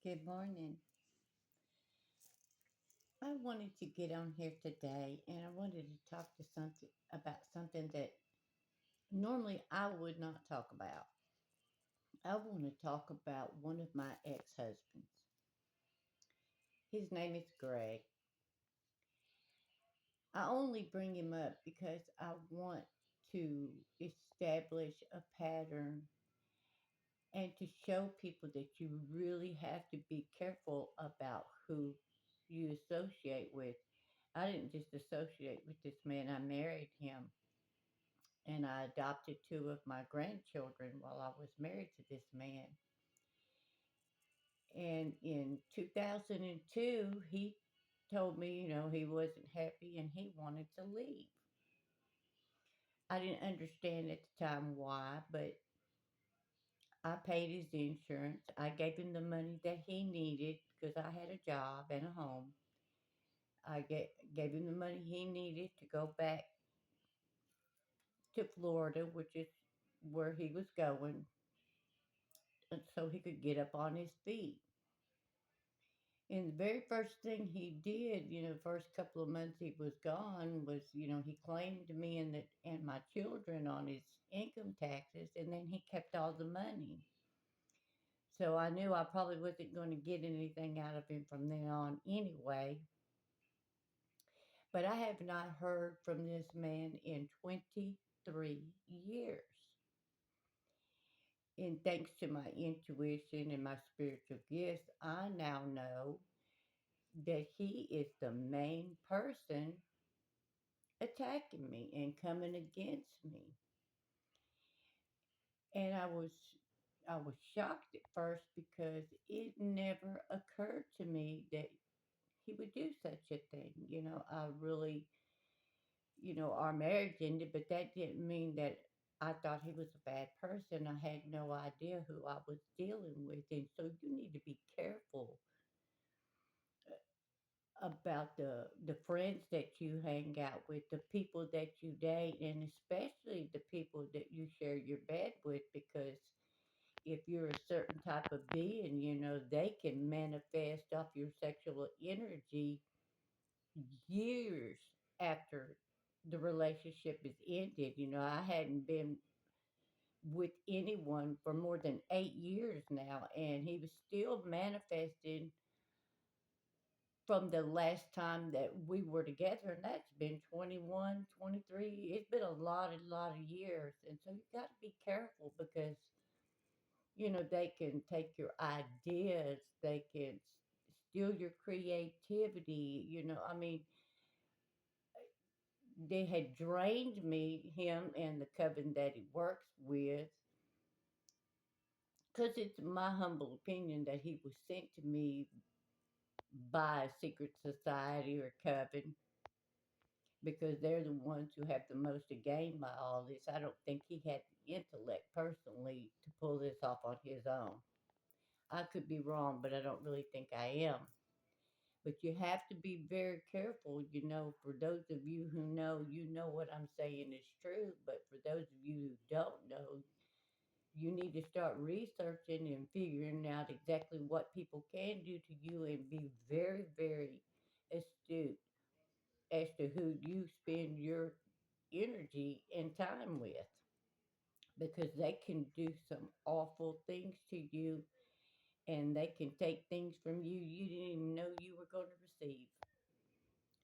Good morning. I wanted to get on here today and I wanted to talk to something about something that normally I would not talk about. I want to talk about one of my ex-husbands. His name is Greg. I only bring him up because I want to establish a pattern and to show people that you really have to be careful about who you associate with. I didn't just associate with this man, I married him and I adopted two of my grandchildren while I was married to this man. And in 2002, he told me, he wasn't happy and he wanted to leave. I didn't understand at the time why, but I paid his insurance. I gave him the money that he needed because I had a job and a home. I gave him the money he needed to go back to Florida, which is where he was going, and so he could get up on his feet. And the very first thing he did, the first couple of months he was gone was, he claimed me and my children on his income taxes, and then he kept all the money. So I knew I probably wasn't going to get anything out of him from then on anyway. But I have not heard from this man in 23 years. And thanks to my intuition and my spiritual gifts, I now know that he is the main person attacking me and coming against me. And I was shocked at first because it never occurred to me that he would do such a thing. I really, our marriage ended, but that didn't mean that I thought he was a bad person. I had no idea who I was dealing with. And so you need to be careful about the friends that you hang out with, the people that you date, and especially the people that you share your bed with, because if you're a certain type of being, they can manifest off your sexual energy years after the relationship is ended. I hadn't been with anyone for more than 8 years now, and he was still manifesting from the last time that we were together, and that's been 21, 23. It's been a lot of years. And so you got to be careful because, they can take your ideas, they can steal your creativity. I mean, they had drained me, him and the coven that he works with, because it's my humble opinion that he was sent to me by a secret society or coven because they're the ones who have the most to gain by all this. I don't think he had the intellect personally to pull this off on his own. I could be wrong, but I don't really think I am. But you have to be very careful, for those of you who know, what I'm saying is true. But for those of you who don't know, you need to start researching and figuring out exactly what people can do to you and be very, very astute as to who you spend your energy and time with because they can do some awful things to you and they can take things from you you didn't even know you were going to receive.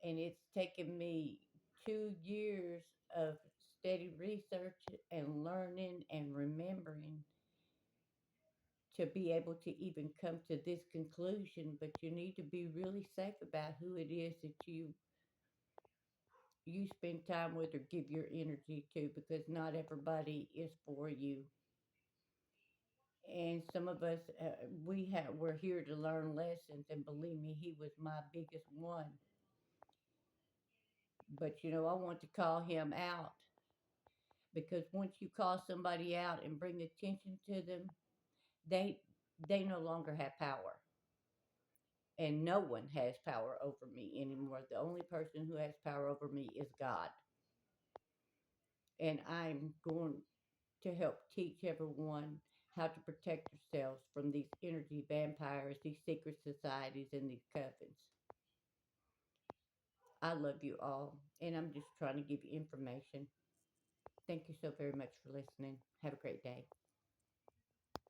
And it's taken me 2 years of steady research and learning and remembering to be able to even come to this conclusion. But you need to be really safe about who it is that you spend time with or give your energy to because not everybody is for you. And some of us, we're here to learn lessons, and believe me, he was my biggest one. But I want to call him out because once you call somebody out and bring attention to them, they they no longer have power, and no one has power over me anymore. The only person who has power over me is God, and I'm going to help teach everyone how to protect yourselves from these energy vampires, these secret societies, and these covens. I love you all, and I'm just trying to give you information. Thank you so very much for listening. Have a great day.